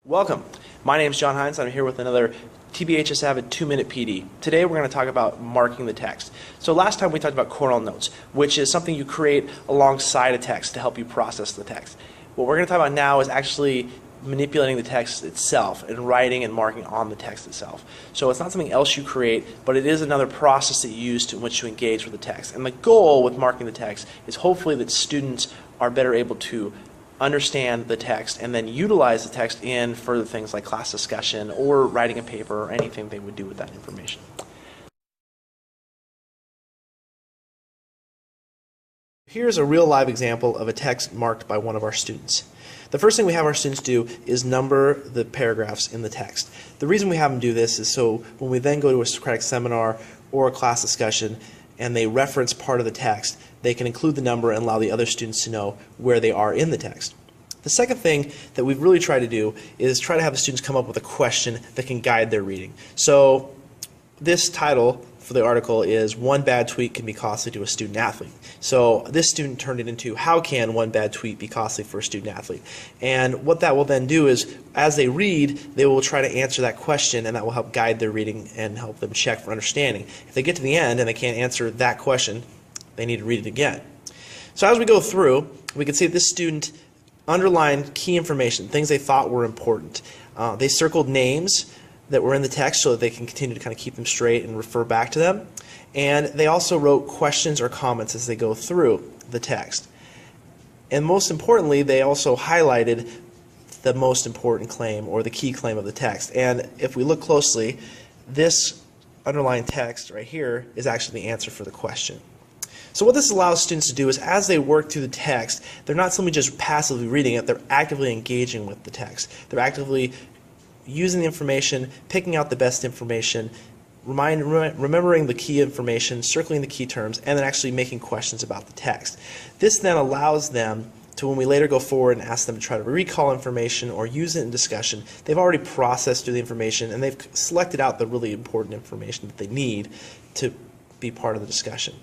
Welcome. My name is John Hines. I'm here with another TBHS AVID 2-minute PD. Today we're going to talk about marking the text. So last time we talked about Cornell notes, which is something you create alongside a text to help you process the text. What we're going to talk about now is actually manipulating the text itself and writing and marking on the text itself. So it's not something else you create, but it is another process that you use in which to engage with the text. And the goal with marking the text is hopefully that students are better able to understand the text and then utilize the text in further things like class discussion or writing a paper or anything they would do with that information. Here's a real live example of a text marked by one of our students. The first thing we have our students do is number the paragraphs in the text. The reason we have them do this is so when we then go to a Socratic seminar or a class discussion and they reference part of the text, they can include the number and allow the other students to know where they are in the text. The second thing that we've really tried to do is try to have the students come up with a question that can guide their reading. So this title for the article is "One Bad Tweet Can Be Costly to a Student Athlete." So this student turned it into "How can one bad tweet be costly for a student athlete?" And what that will then do is, as they read, they will try to answer that question, and that will help guide their reading and help them check for understanding. If they get to the end and they can't answer that question, they need to read it again. So as we go through, we can see that this student underlined key information, things they thought were important. They circled names that were in the text so that they can continue to kind of keep them straight and refer back to them. And they also wrote questions or comments as they go through the text. And most importantly, they also highlighted the most important claim or the key claim of the text. And if we look closely, this underlined text right here is actually the answer for the question. So what this allows students to do is, as they work through the text, they're not simply just passively reading it, they're actively engaging with the text. They're actively using the information, picking out the best information, remembering the key information, circling the key terms, and then actually making questions about the text. This then allows them to, when we later go forward and ask them to try to recall information or use it in discussion, they've already processed through the information and they've selected out the really important information that they need to be part of the discussion.